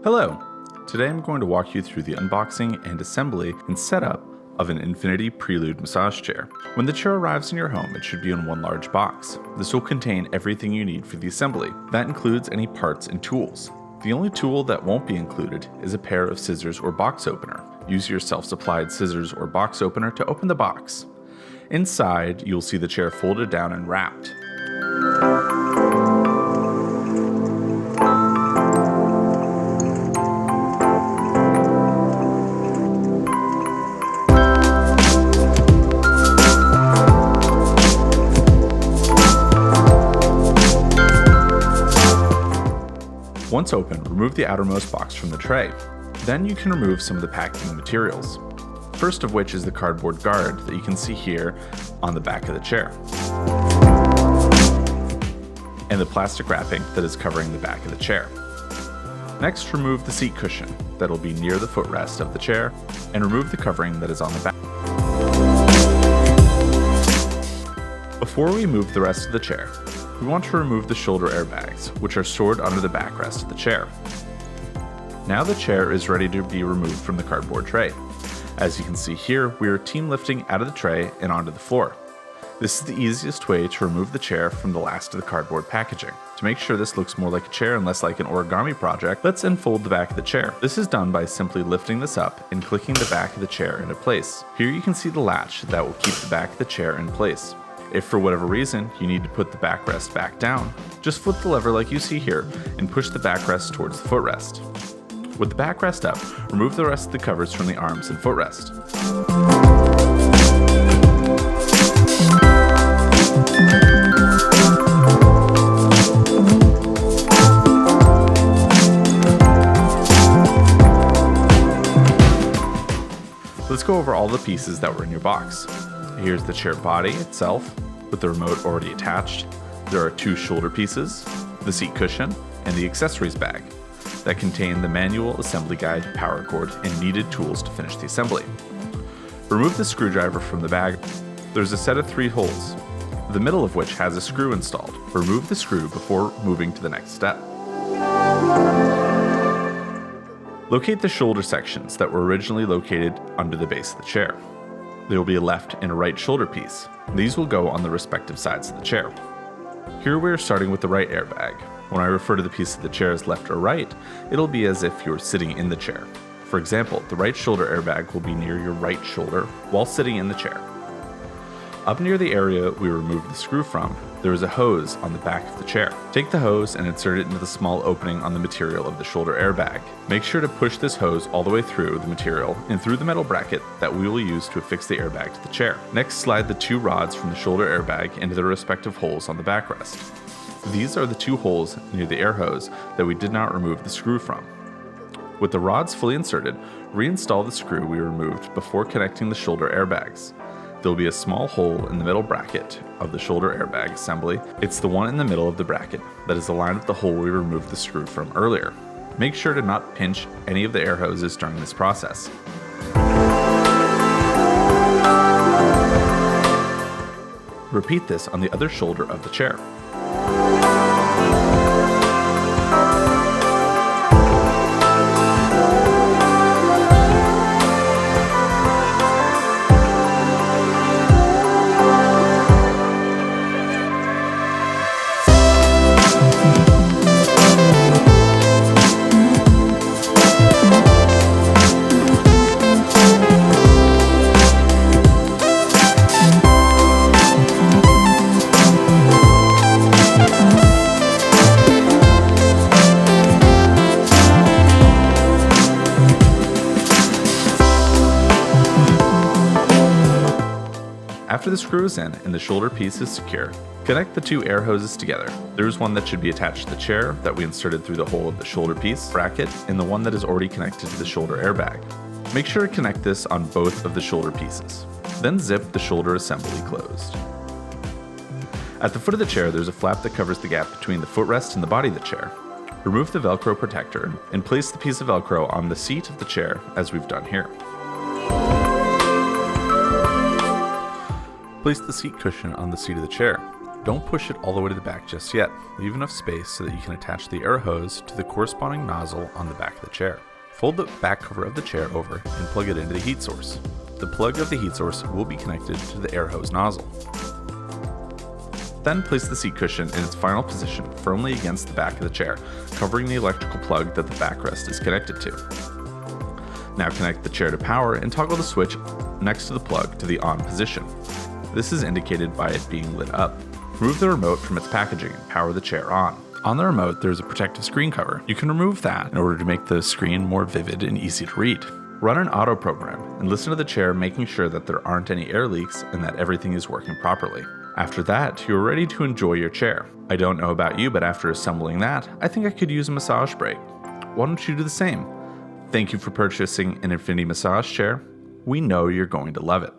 Hello! Today I'm going to walk you through the unboxing and assembly and setup of an Infinity Prelude massage chair. When the chair arrives in your home, it should be in one large box. This will contain everything you need for the assembly. That includes any parts and tools. The only tool that won't be included is a pair of scissors or box opener. Use your self-supplied scissors or box opener to open the box. Inside, you'll see the chair folded down and wrapped. Once open, remove the outermost box from the tray. Then you can remove some of the packaging materials. First of which is the cardboard guard that you can see here on the back of the chair, and the plastic wrapping that is covering the back of the chair. Next, remove the seat cushion that will be near the footrest of the chair, and remove the covering that is on the back. Before we move the rest of the chair, we want to remove the shoulder airbags, which are stored under the backrest of the chair. Now the chair is ready to be removed from the cardboard tray. As you can see here, we are team lifting out of the tray and onto the floor. This is the easiest way to remove the chair from the last of the cardboard packaging. To make sure this looks more like a chair and less like an origami project, let's unfold the back of the chair. This is done by simply lifting this up and clicking the back of the chair into place. Here you can see the latch that will keep the back of the chair in place. If for whatever reason you need to put the backrest back down, just flip the lever like you see here and push the backrest towards the footrest. With the backrest up, remove the rest of the covers from the arms and footrest. Let's go over all the pieces that were in your box. Here's the chair body itself, with the remote already attached. There are two shoulder pieces, the seat cushion, and the accessories bag that contain the manual assembly guide, power cord, and needed tools to finish the assembly. Remove the screwdriver from the bag. There's a set of 3 holes, the middle of which has a screw installed. Remove the screw before moving to the next step. Locate the shoulder sections that were originally located under the base of the chair. There will be a left and a right shoulder piece. These will go on the respective sides of the chair. Here we are starting with the right airbag. When I refer to the piece of the chair as left or right, it'll be as if you're sitting in the chair. For example, the right shoulder airbag will be near your right shoulder while sitting in the chair. Up near the area we removed the screw from, there is a hose on the back of the chair. Take the hose and insert it into the small opening on the material of the shoulder airbag. Make sure to push this hose all the way through the material and through the metal bracket that we will use to affix the airbag to the chair. Next, slide the 2 rods from the shoulder airbag into their respective holes on the backrest. These are the 2 holes near the air hose that we did not remove the screw from. With the rods fully inserted, reinstall the screw we removed before connecting the shoulder airbags. There will be a small hole in the middle bracket of the shoulder airbag assembly. It's the one in the middle of the bracket that is aligned with the hole we removed the screw from earlier. Make sure to not pinch any of the air hoses during this process. Repeat this on the other shoulder of the chair. After the screw is in and the shoulder piece is secure, connect the 2 air hoses together. There is one that should be attached to the chair that we inserted through the hole of the shoulder piece bracket, and the one that is already connected to the shoulder airbag. Make sure to connect this on both of the shoulder pieces. Then zip the shoulder assembly closed. At the foot of the chair, there's a flap that covers the gap between the footrest and the body of the chair. Remove the Velcro protector and place the piece of Velcro on the seat of the chair as we've done here. Place the seat cushion on the seat of the chair. Don't push it all the way to the back just yet. Leave enough space so that you can attach the air hose to the corresponding nozzle on the back of the chair. Fold the back cover of the chair over and plug it into the heat source. The plug of the heat source will be connected to the air hose nozzle. Then place the seat cushion in its final position firmly against the back of the chair, covering the electrical plug that the backrest is connected to. Now connect the chair to power and toggle the switch next to the plug to the on position. This is indicated by it being lit up. Remove the remote from its packaging and power the chair on. On the remote, there is a protective screen cover. You can remove that in order to make the screen more vivid and easy to read. Run an auto program and listen to the chair, making sure that there aren't any air leaks and that everything is working properly. After that, you're ready to enjoy your chair. I don't know about you, but after assembling that, I think I could use a massage break. Why don't you do the same? Thank you for purchasing an Infinity massage chair. We know you're going to love it.